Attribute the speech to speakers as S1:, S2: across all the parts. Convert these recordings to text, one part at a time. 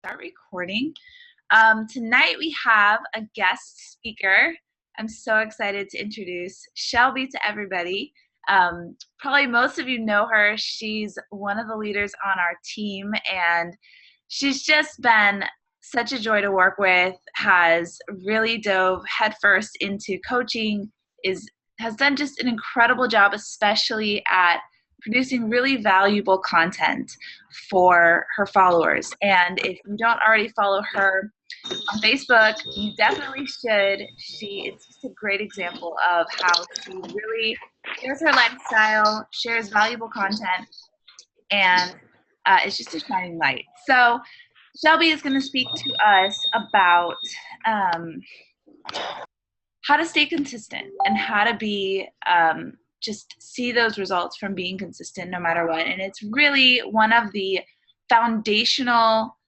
S1: Start recording. Tonight we have a guest speaker. I'm so excited to introduce Shelbi to everybody. Probably most of you know her. She's one of the leaders on our team, and she's just been such a joy to work with, has really dove headfirst into coaching, has done just an incredible job, especially at producing really valuable content for her followers. And if you don't already follow her on Facebook, you definitely should. It's just a great example of how she really shares her lifestyle, shares valuable content, and it's just a shining light. So Shelbi is going to speak to us about how to stay consistent and how to be just see those results from being consistent no matter what. And it's really one of the foundational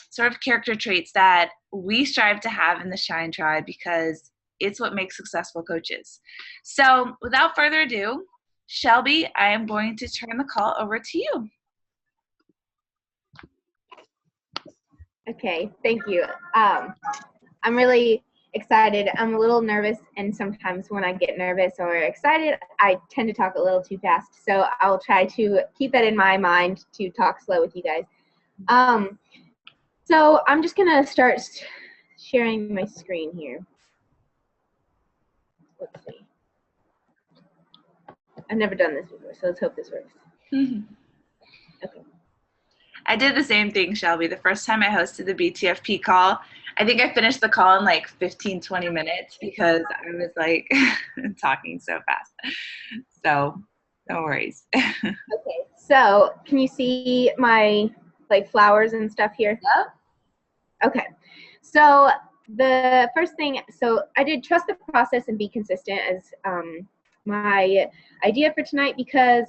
S1: sort of character traits that we strive to have in the Shine Tribe, because it's what makes successful coaches. So without further ado, Shelbi, I am going to turn the call over to you.
S2: Okay, thank you. I'm really excited. I'm a little nervous, and sometimes when I get nervous or excited, I tend to talk a little too fast. So I'll try to keep that in my mind to talk slow with you guys. So I'm just gonna start sharing my screen here. Let's see. I've never done this before, so let's hope this works. Okay.
S1: I did the same thing, Shelbi. The first time I hosted the BTFP call, I think I finished the call in like 15, 20 minutes because I was like talking so fast. So no worries.
S2: Okay, so can you see my like flowers and stuff here?
S1: Yep.
S2: Okay, so the first thing, so I did trust the process and be consistent as my idea for tonight, because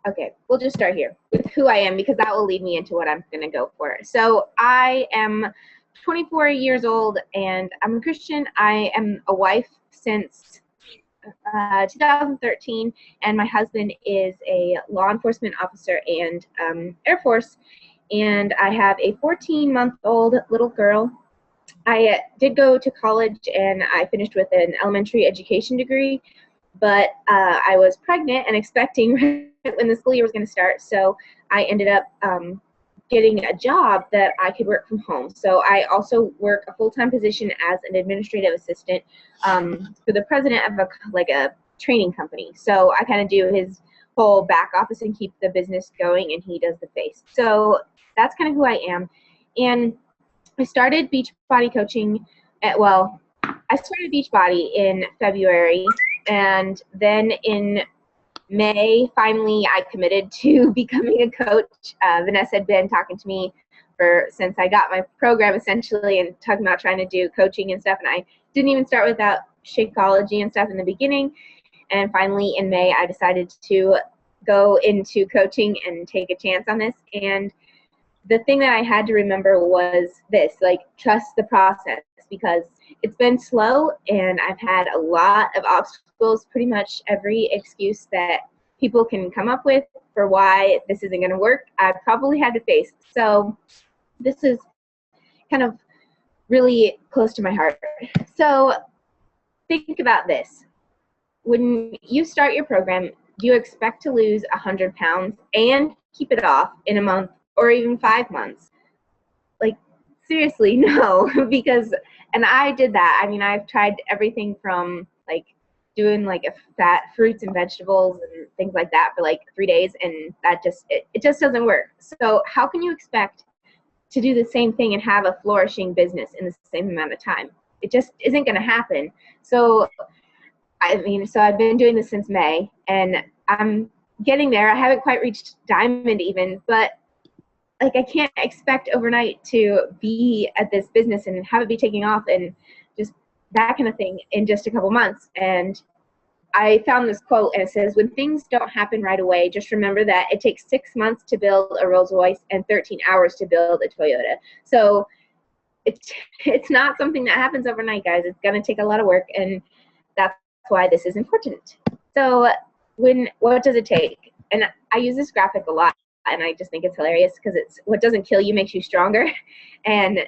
S2: okay, we'll just start here with who I am, because that will lead me into what I'm going to go for. So I am 24 years old, and I'm a Christian. I am a wife since 2013, and my husband is a law enforcement officer and Air Force, and I have a 14-month-old little girl. I did go to college, and I finished with an elementary education degree, but I was pregnant and expecting when the school year was going to start, so I ended up getting a job that I could work from home. So I also work a full-time position as an administrative assistant for the president of a training company. So I kind of do his whole back office and keep the business going, and he does the face. So that's kind of who I am. And I started Beachbody coaching I started Beachbody in February, and then in May, finally, I committed to becoming a coach. Vanessa had been talking to me since I got my program, essentially, and talking about trying to do coaching and stuff, and I didn't even start without Shakeology and stuff in the beginning. And finally, in May, I decided to go into coaching and take a chance on this. And the thing that I had to remember was this, like, trust the process, because it's been slow, and I've had a lot of obstacles, pretty much every excuse that people can come up with for why this isn't going to work, I've probably had to face. So this is kind of really close to my heart. So think about this. When you start your program, do you expect to lose 100 pounds and keep it off in a month or even 5 months? Like, seriously, no, because, and I did that. I mean, I've tried everything from like doing like a fat fruits and vegetables and things like that for like 3 days, and that just, it just doesn't work. So how can you expect to do the same thing and have a flourishing business in the same amount of time? It just isn't going to happen. So, I mean, so I've been doing this since May, and I'm getting there. I haven't quite reached diamond even, but like, I can't expect overnight to be at this business and have it be taking off and just that kind of thing in just a couple months. And I found this quote, and it says, when things don't happen right away, just remember that it takes 6 months to build a Rolls Royce and 13 hours to build a Toyota. So it's not something that happens overnight, guys. It's going to take a lot of work, and that's why this is important. So what does it take? And I use this graphic a lot. and I just think it's hilarious because it's what doesn't kill you makes you stronger. And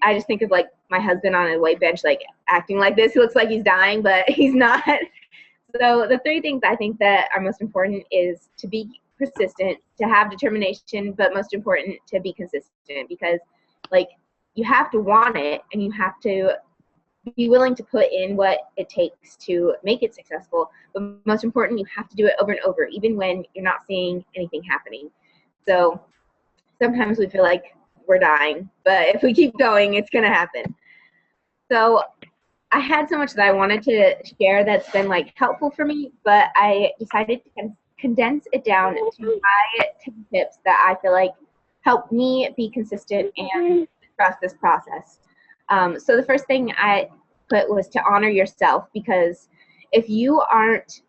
S2: I just think of like my husband on a weight bench, like acting like this. He looks like he's dying, but he's not. So the three things I think that are most important is to be persistent, to have determination, but most important to be consistent, because like you have to want it and you have to be willing to put in what it takes to make it successful. But most important, you have to do it over and over, even when you're not seeing anything happening. So sometimes we feel like we're dying, but if we keep going, it's going to happen. So I had so much that I wanted to share that's been like helpful for me, but I decided to condense it down to my 10 tips that I feel like help me be consistent and trust this process. So the first thing I put was to honor yourself, because if you aren't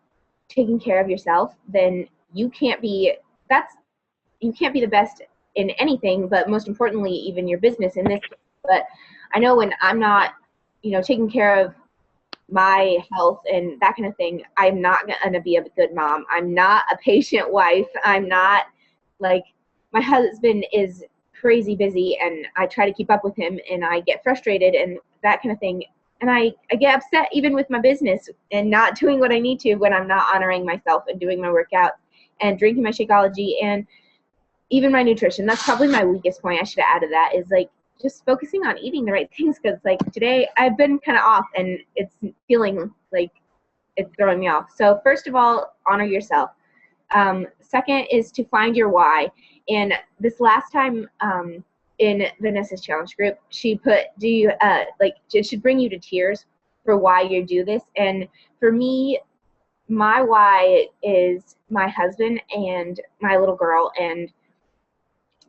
S2: taking care of yourself, then you can't be the best in anything, but most importantly, even your business in this case. But I know when I'm not, taking care of my health and that kind of thing, I'm not going to be a good mom. I'm not a patient wife. I'm not like, my husband is crazy busy and I try to keep up with him and I get frustrated and that kind of thing. And I get upset even with my business and not doing what I need to when I'm not honoring myself and doing my workouts and drinking my Shakeology and even my nutrition. That's probably my weakest point. I should have added that, is like just focusing on eating the right things, because like today I've been kind of off and it's feeling like it's throwing me off. So first of all, honor yourself. Second is to find your why. And this last time in Vanessa's challenge group, she put, it should bring you to tears for why you do this. And for me, my why is my husband and my little girl. And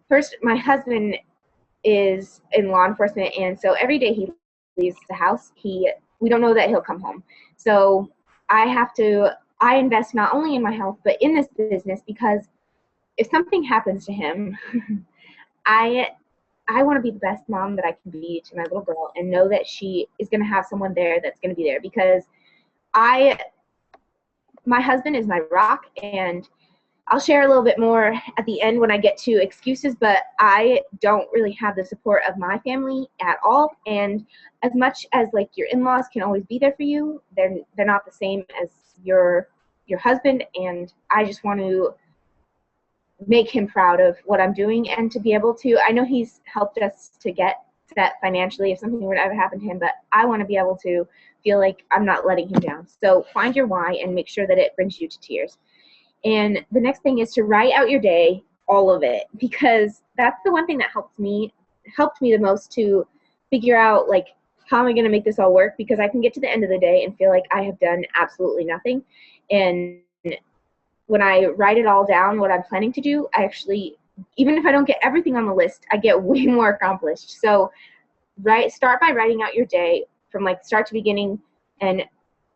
S2: first, my husband is in law enforcement, and so every day he leaves the house, we don't know that he'll come home. So I invest not only in my health but in this business, because if something happens to him, I want to be the best mom that I can be to my little girl and know that she is going to have someone there that's going to be there, because my husband is my rock. And I'll share a little bit more at the end when I get to excuses, but I don't really have the support of my family at all. And as much as like your in-laws can always be there for you, they're not the same as your husband. And I just want to make him proud of what I'm doing and to be able to, I know he's helped us to get set financially if something were to ever happen to him, but I want to be able to feel like I'm not letting him down. So find your why and make sure that it brings you to tears. And the next thing is to write out your day, all of it, because that's the one thing that helped me the most to figure out like, how am I going to make this all work? Because I can get to the end of the day and feel like I have done absolutely nothing. And when I write it all down, what I'm planning to do, I actually, even if I don't get everything on the list, I get way more accomplished. So start by writing out your day from like start to beginning, and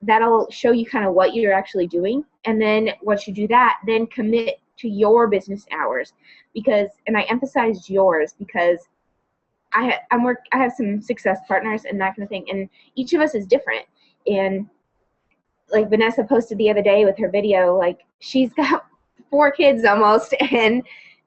S2: that'll show you kind of what you're actually doing. And then once you do that, then commit to your business hours, and I emphasized yours because I have some success partners and that kind of thing, and each of us is different. And like Vanessa posted the other day with her video, like she's got 4 kids almost, and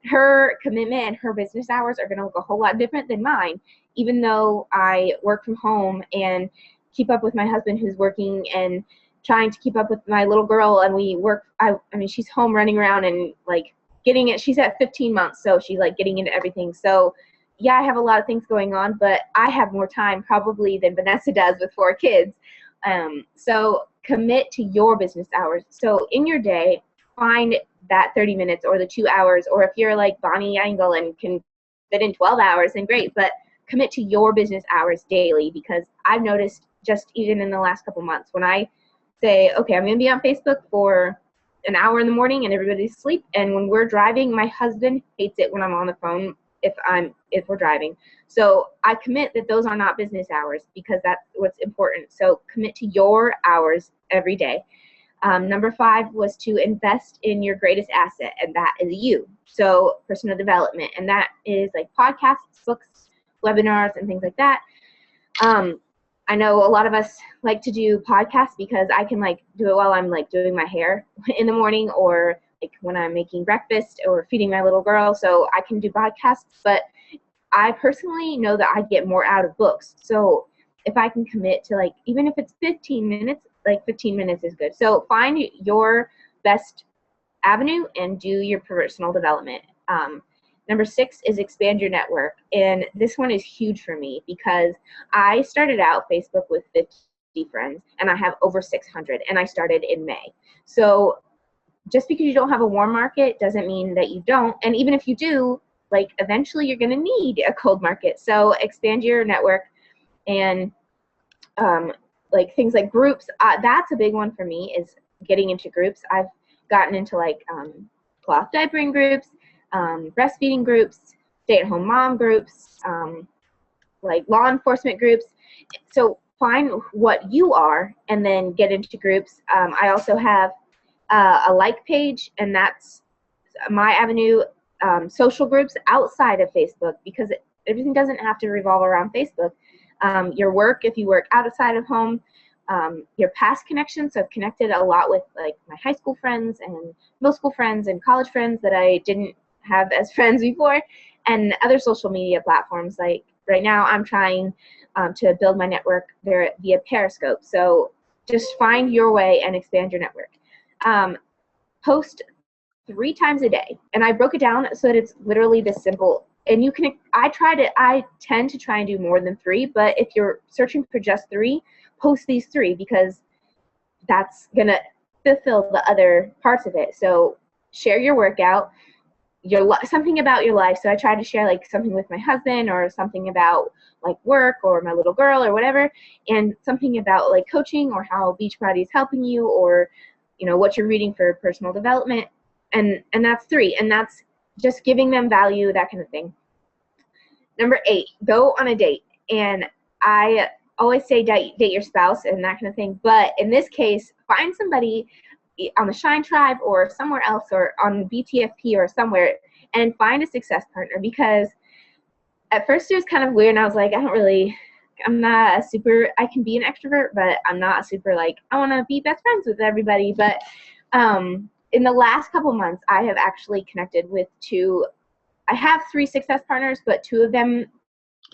S2: her commitment and her business hours are going to look a whole lot different than mine, even though I work from home and keep up with my husband who's working and trying to keep up with my little girl. And we work, I mean, she's home running around and like getting it. She's at 15 months, so she's like getting into everything. So yeah, I have a lot of things going on, but I have more time probably than Vanessa does with 4 kids. So commit to your business hours. So in your day, find that 30 minutes or the 2 hours, or if you're like Bonnie Angle and can fit in 12 hours, then great, but commit to your business hours daily, because I've noticed just even in the last couple months, when I say, okay, I'm going to be on Facebook for an hour in the morning and everybody's asleep, and when we're driving, my husband hates it when I'm on the phone if we're driving. So I commit that those are not business hours, because that's what's important. So commit to your hours every day. Number 5 was to invest in your greatest asset, and that is you. So personal development, and that is like podcasts, books, webinars, and things like that. I know a lot of us like to do podcasts because I can like do it while I'm like doing my hair in the morning, or when I'm making breakfast or feeding my little girl, so I can do podcasts, but I personally know that I get more out of books. So if I can commit to like, even if it's 15 minutes, like 15 minutes is good. So find your best avenue and do your personal development. Number 6 is expand your network. And this one is huge for me because I started out Facebook with 50 friends and I have over 600 and I started in May. So just because you don't have a warm market doesn't mean that you don't. And even if you do, like eventually you're going to need a cold market. So expand your network and like things like groups. That's a big one for me is getting into groups. I've gotten into like cloth diapering groups, breastfeeding groups, stay-at-home mom groups, like law enforcement groups. So find what you are and then get into groups. I also have a like page, and that's my avenue. Social groups outside of Facebook, because everything doesn't have to revolve around Facebook. Your work, if you work outside of home, your past connections. So I've connected a lot with like my high school friends and middle school friends and college friends that I didn't have as friends before, and other social media platforms. Like right now I'm trying to build my network there via Periscope. So just find your way and expand your network. Post 3 times a day, and I broke it down so that it's literally this simple. And you can, I tend to try and do more than 3, but if you're searching for just 3, post these 3 because that's gonna fulfill the other parts of it. So share your workout, something about your life. So I try to share like something with my husband or something about like work or my little girl or whatever, and something about like coaching or how Beachbody is helping you, or what you're reading for personal development. And that's 3, and that's just giving them value, that kind of thing. Number 8, go on a date. And I always say date your spouse and that kind of thing, but in this case, find somebody on the Shine Tribe or somewhere else, or on BTFP or somewhere, and find a success partner. Because at first it was kind of weird, and I was like, I'm not a super, I can be an extrovert, but I'm not a super like, I want to be best friends with everybody. But in the last couple months, I have actually connected with 2. I have 3 success partners, but 2 of them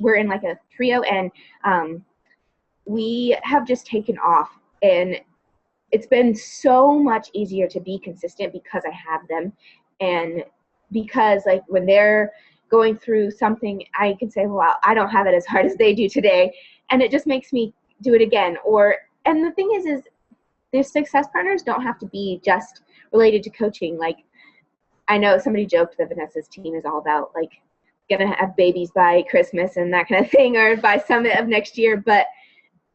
S2: were in like a trio, and we have just taken off. And it's been so much easier to be consistent because I have them. And because like when they're going through something, I can say, well, I don't have it as hard as they do today. And it just makes me do it again. And the thing is their success partners don't have to be just related to coaching. Like, I know somebody joked that Vanessa's team is all about like gonna have babies by Christmas and that kind of thing, or by summit of next year. But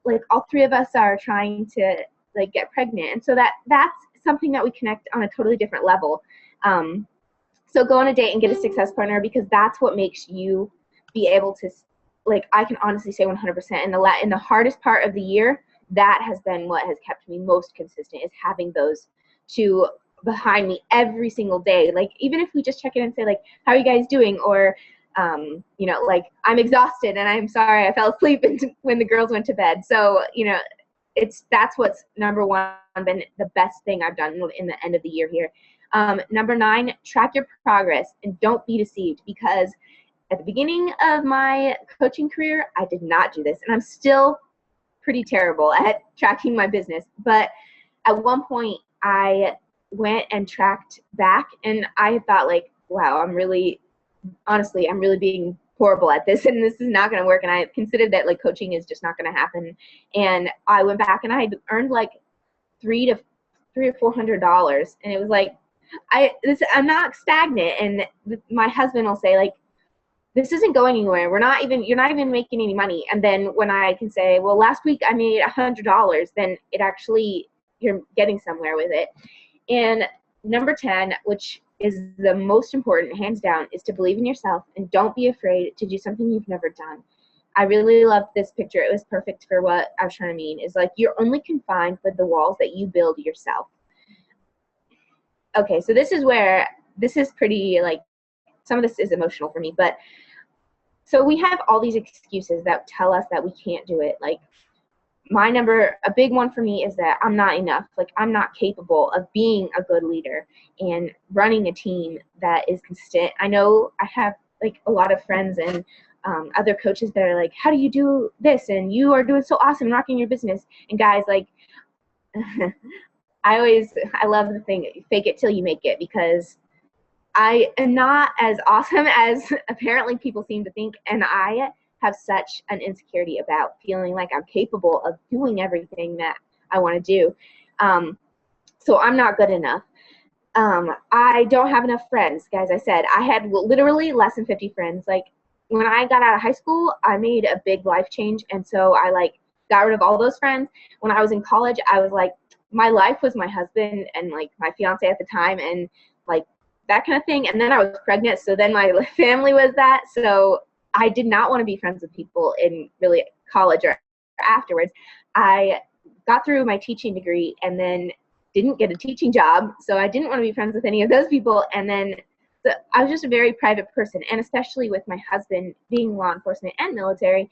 S2: like all 3 of us are trying to like get pregnant, and so that's something that we connect on a totally different level. So go on a date and get a success partner, because that's what makes you be able to, like, I can honestly say 100% in the hardest part of the year, that has been what has kept me most consistent, is having those 2 behind me every single day. Like, even if we just check in and say like, how are you guys doing? Or like, I'm exhausted and I'm sorry I fell asleep when the girls went to bed. So that's what's number 1 been the best thing I've done in the end of the year here. Number 9, track your progress, and don't be deceived, because at the beginning of my coaching career, I did not do this, and I'm still pretty terrible at tracking my business. But at one point, I went and tracked back, and I thought like, wow, I'm really being horrible at this, and this is not going to work. And I considered that like coaching is just not going to happen. And I went back and I had earned like $300 or $400, and it was like, I'm not stagnant. And my husband will say like, this isn't going anywhere. You're not even making any money. And then when I can say, well, last week I made $100, then it actually, you're getting somewhere with it. And number 10, which is the most important, hands down, is to believe in yourself and don't be afraid to do something you've never done. I really loved this picture. It was perfect for what I was trying to mean, is like, you're only confined with the walls that you build yourself. Okay, so this is pretty, like, some of this is emotional for me, but so we have all these excuses that tell us that we can't do it. Like, a big one for me is that I'm not enough. Like, I'm not capable of being a good leader and running a team that is consistent. I know I have like a lot of friends and other coaches that are like, how do you do this? And you are doing so awesome rocking your business. And guys, like, I love the thing, fake it till you make it, because I am not as awesome as apparently people seem to think, and I have such an insecurity about feeling like I'm capable of doing everything that I want to do. So I'm not good enough. I don't have enough friends, guys. I said I had literally less than 50 friends. Like, when I got out of high school, I made a big life change, and so I like got rid of all those friends. When I was in college, I was like, my life was my husband and like my fiance at the time, and like that kind of thing. And then I was pregnant, so then my family was that. So I did not want to be friends with people in really college or afterwards. I got through my teaching degree and then didn't get a teaching job, so I didn't want to be friends with any of those people. And then I was just a very private person, and especially with my husband being law enforcement and military,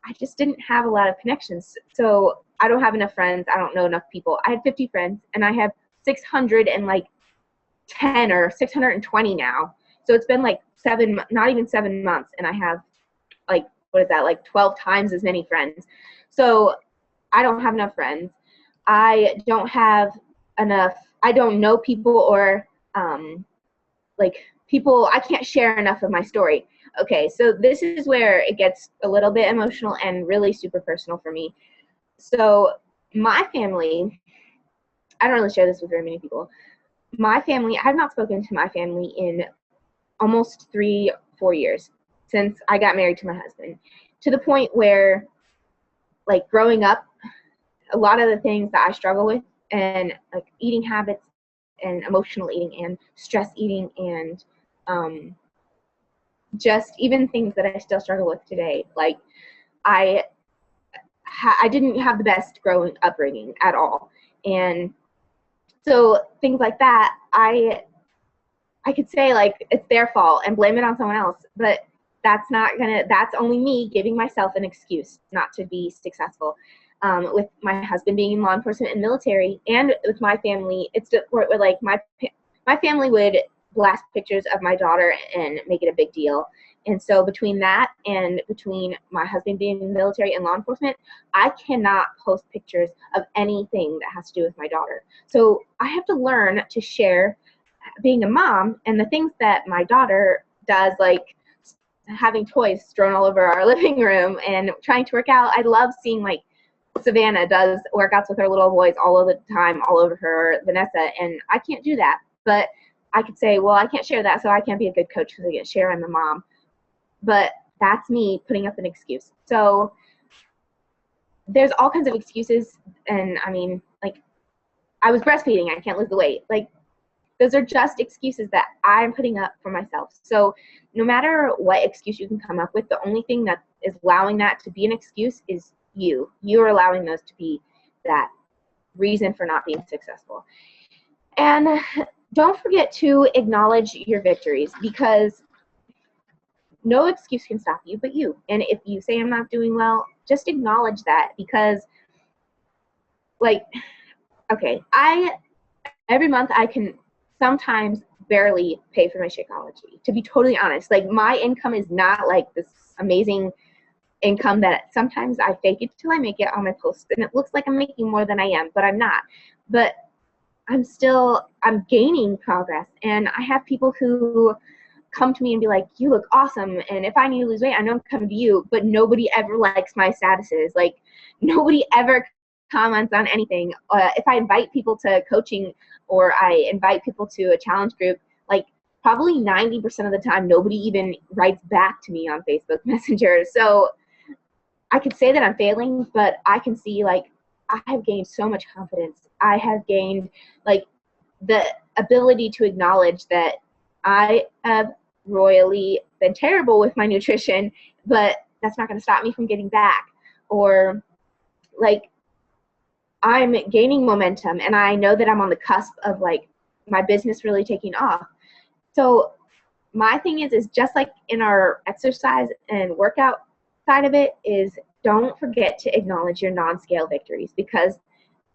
S2: I just didn't have a lot of connections. So I don't have enough friends. I don't know enough people. I had 50 friends, and I have 610 or 620 now. So it's been like not even 7 months, and I have like, what is that, like 12 times as many friends. So I don't have enough friends. I don't have enough, I don't know people, or like people, I can't share enough of my story. Okay, so this is where it gets a little bit emotional and really super personal for me. So my family, I don't really share this with very many people. My family, I have not spoken to my family in almost 3-4 years since I got married to my husband, to the point where, like, growing up, a lot of the things that I struggle with, and like eating habits and emotional eating and stress eating and just even things that I still struggle with today. Like, I didn't have the best growing upbringing at all, and so things like that, I could say like it's their fault and blame it on someone else, but that's only me giving myself an excuse not to be successful. With my husband being in law enforcement and military, and with my family, it's like my family would blast pictures of my daughter and make it a big deal. And so between that and between my husband being in the military and law enforcement, I cannot post pictures of anything that has to do with my daughter. So I have to learn to share being a mom and the things that my daughter does, like having toys thrown all over our living room and trying to work out. I love seeing like Savannah does workouts with her little boys all of the time, all over her, Vanessa, and I can't do that. But I could say, well, I can't share that, so I can't be a good coach because I can't share I'm a mom. But that's me putting up an excuse. So there's all kinds of excuses, and I mean, like, I was breastfeeding, I can't lose the weight. Like, those are just excuses that I'm putting up for myself. So no matter what excuse you can come up with, the only thing that is allowing that to be an excuse is you. You are allowing those to be that reason for not being successful. And don't forget to acknowledge your victories, because no excuse can stop you but you. And if you say I'm not doing well, just acknowledge that, because, like, okay, every month I can sometimes barely pay for my Shakeology, to be totally honest. Like, my income is not like this amazing income that sometimes I fake it till I make it on my posts, and it looks like I'm making more than I am, but I'm not. But I'm gaining progress, and I have people who come to me and be like, you look awesome, and if I need to lose weight, I know I'm coming to you. But nobody ever likes my statuses. Like, nobody ever comments on anything. If I invite people to coaching, or I invite people to a challenge group, like, probably 90% of the time nobody even writes back to me on Facebook Messenger. So I could say that I'm failing, but I can see, like, I have gained so much confidence. I have gained, like, the ability to acknowledge that I have royally been terrible with my nutrition, but that's not going to stop me from getting back. Or, like, I'm gaining momentum, and I know that I'm on the cusp of, like, my business really taking off. So my thing is just like in our exercise and workout side of it, is don't forget to acknowledge your non-scale victories, because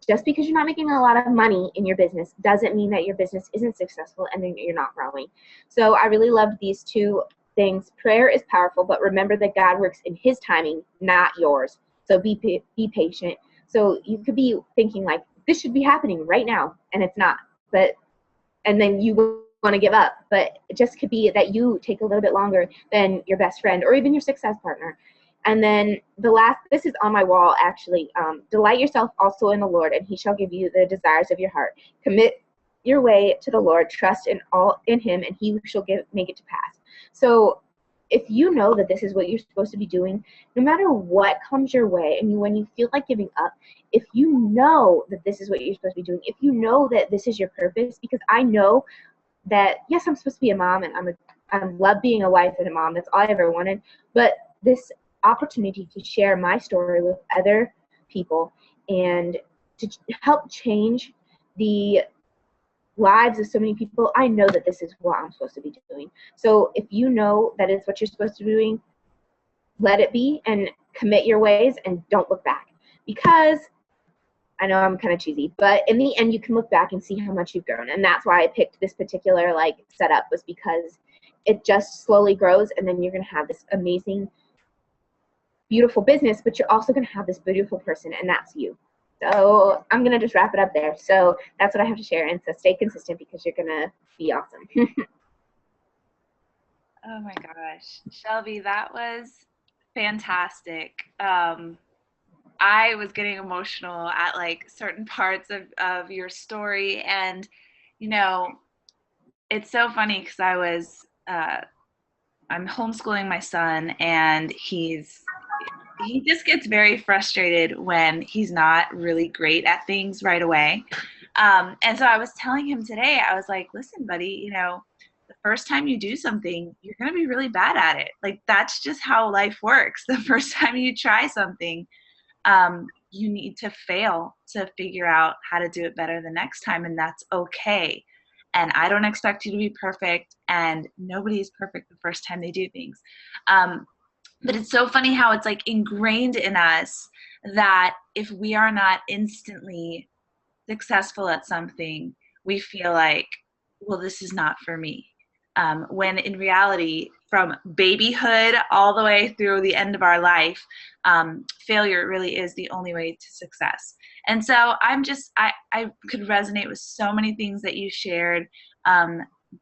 S2: just because you're not making a lot of money in your business doesn't mean that your business isn't successful and then you're not growing. So I really loved these two things. Prayer is powerful, but remember that God works in his timing, not yours. So be patient. So you could be thinking like, this should be happening right now, and it's not. And then you want to give up, but it just could be that you take a little bit longer than your best friend or even your success partner. And then the last, this is on my wall actually, delight yourself also in the Lord, and he shall give you the desires of your heart. Commit your way to the Lord, trust in him, and he shall make it to pass. So if you know that this is what you're supposed to be doing, no matter what comes your way, and when you feel like giving up, if you know that this is what you're supposed to be doing, if you know that this is your purpose, because I know that, yes, I'm supposed to be a mom, and I love being a wife and a mom. That's all I ever wanted. But this opportunity to share my story with other people and to help change the lives of so many people, I know that this is what I'm supposed to be doing. So if you know that it's what you're supposed to be doing, let it be and commit your ways and don't look back. Because I know I'm kind of cheesy, but in the end, you can look back and see how much you've grown. And that's why I picked this particular setup, was because it just slowly grows, and then you're going to have this amazing, beautiful business, but you're also going to have this beautiful person, and that's you. So I'm going to just wrap it up there. So that's what I have to share. And so stay consistent, because you're going to be awesome.
S1: Oh my gosh, Shelby, that was fantastic. I was getting emotional at like certain parts of your story. And, you know, it's so funny because I'm homeschooling my son, and he just gets very frustrated when he's not really great at things right away. And so I was telling him today, I was like, listen, buddy, the first time you do something, you're going to be really bad at it. Like, that's just how life works. The first time you try something, you need to fail to figure out how to do it better the next time, and that's okay. And I don't expect you to be perfect, and nobody is perfect the first time they do things. But it's so funny how it's like ingrained in us that if we are not instantly successful at something, we feel like, well, this is not for me. When in reality, from babyhood all the way through the end of our life, failure really is the only way to success. And so I could resonate with so many things that you shared,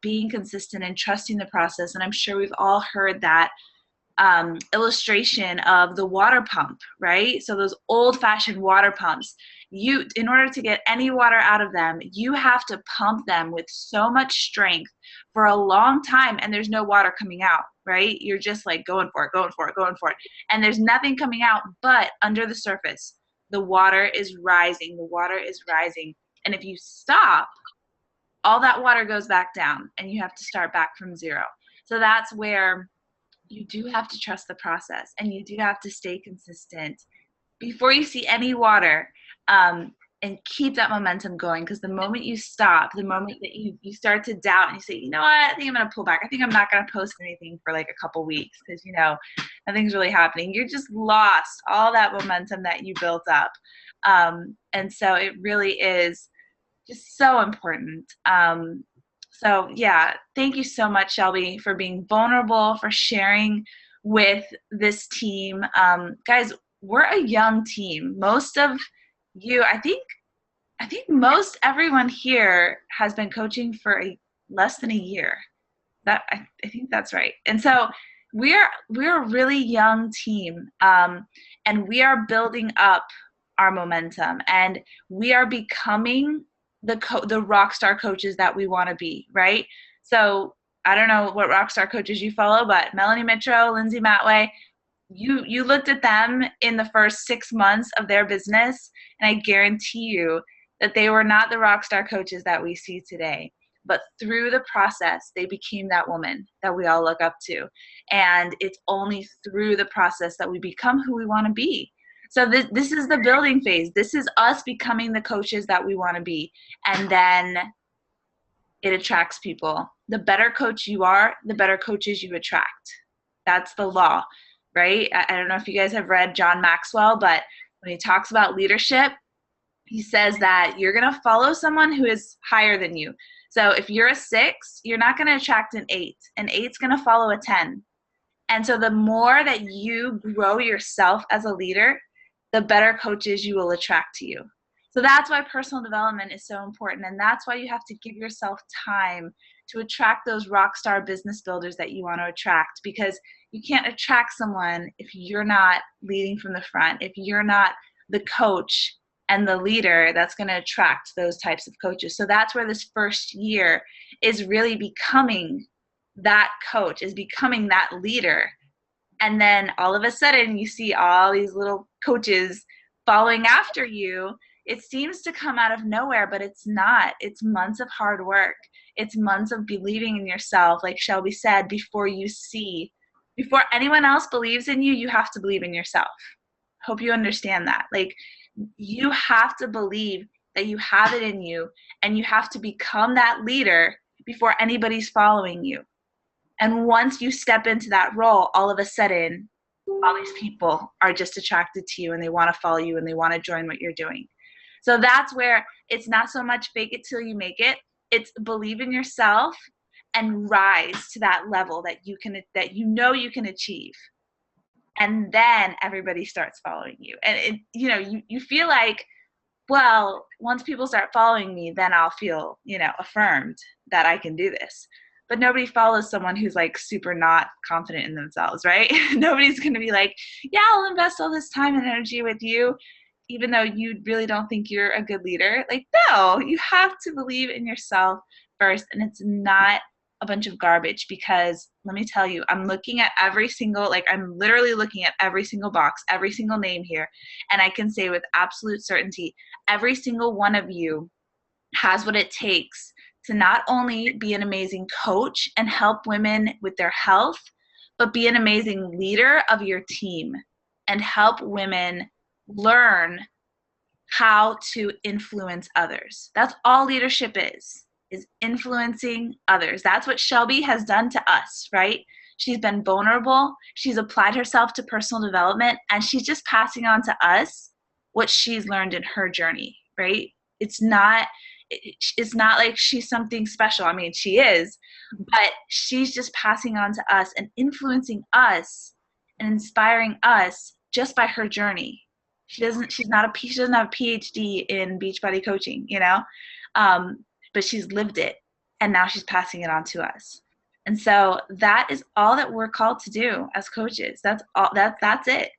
S1: being consistent and trusting the process. And I'm sure we've all heard that illustration of the water pump, right? So those old-fashioned water pumps, in order to get any water out of them, you have to pump them with so much strength for a long time, and there's no water coming out, right? You're just like going for it, going for it, going for it, and there's nothing coming out, but under the surface, the water is rising. The water is rising, and if you stop, all that water goes back down, and you have to start back from zero. So that's where you do have to trust the process, and you do have to stay consistent before you see any water, and keep that momentum going. Because the moment you stop, the moment that you start to doubt and you say, you know what, I think I'm going to pull back. I think I'm not going to post anything for like a couple weeks because, nothing's really happening. You just lost all that momentum that you built up. And so it really is just so important. So yeah, thank you so much, Shelby, for being vulnerable, for sharing with this team. Guys, we're a young team. Most of you, I think most everyone here has been coaching for less than a year. I think that's right. And so we're a really young team, and we are building up our momentum, and we are becoming the rock star coaches that we want to be, right? So I don't know what rock star coaches you follow, but Melanie Mitro, Lindsay Matway, you looked at them in the first 6 months of their business, and I guarantee you that they were not the rock star coaches that we see today. But through the process, they became that woman that we all look up to. And it's only through the process that we become who we want to be. So this is the building phase. This is us becoming the coaches that we want to be. And then it attracts people. The better coach you are, the better coaches you attract. That's the law. right? I don't know if you guys have read John Maxwell, but when he talks about leadership, he says that you're going to follow someone who is higher than you. So if you're a 6, you're not going to attract an 8. An 8's going to follow a 10. And so the more that you grow yourself as a leader, the better coaches you will attract to you. So that's why personal development is so important. And that's why you have to give yourself time to attract those rock star business builders that you want to attract, because you can't attract someone if you're not leading from the front, if you're not the coach and the leader that's going to attract those types of coaches. So that's where this first year is really becoming that coach, is becoming that leader. And then all of a sudden you see all these little coaches following after you. It seems to come out of nowhere, but it's not. It's months of hard work. It's months of believing in yourself. Like Shelby said, before anyone else believes in you, you have to believe in yourself. Hope you understand that. Like, you have to believe that you have it in you, and you have to become that leader before anybody's following you. And once you step into that role, all of a sudden, all these people are just attracted to you, and they want to follow you, and they want to join what you're doing. So that's where it's not so much fake it till you make it. It's believe in yourself and rise to that level that you can achieve. And then everybody starts following you. And you feel like, well, once people start following me, then I'll feel, affirmed that I can do this. But nobody follows someone who's like super not confident in themselves, right? Nobody's going to be like, yeah, I'll invest all this time and energy with you, even though you really don't think you're a good leader. Like, no, you have to believe in yourself first. And it's not a bunch of garbage, because let me tell you, I'm looking at I'm literally looking at every single box, every single name here. And I can say with absolute certainty, every single one of you has what it takes to not only be an amazing coach and help women with their health, but be an amazing leader of your team and help women learn how to influence others. That's all leadership is influencing others. That's what Shelby has done to us, right? She's been vulnerable. She's applied herself to personal development, and she's just passing on to us what she's learned in her journey, right? It's not like she's something special. I mean, she is, but she's just passing on to us and influencing us and inspiring us just by her journey. She doesn't have a PhD in Beachbody coaching, but she's lived it, and now she's passing it on to us. And so that is all that we're called to do as coaches. That's all. That's it.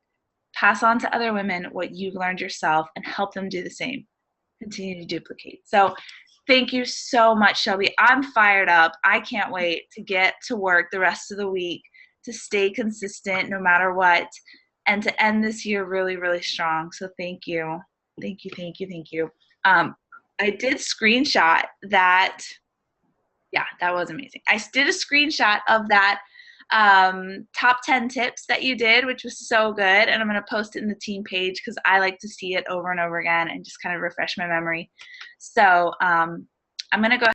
S1: Pass on to other women what you've learned yourself and help them do the same. Continue to duplicate. So thank you so much, Shelby. I'm fired up. I can't wait to get to work the rest of the week, to stay consistent no matter what, and to end this year really, really strong. So thank you. Thank you, thank you, thank you. I did screenshot that. Yeah, that was amazing. I did a screenshot of that top 10 tips that you did, which was so good. And I'm going to post it in the team page because I like to see it over and over again and just kind of refresh my memory. So I'm going to go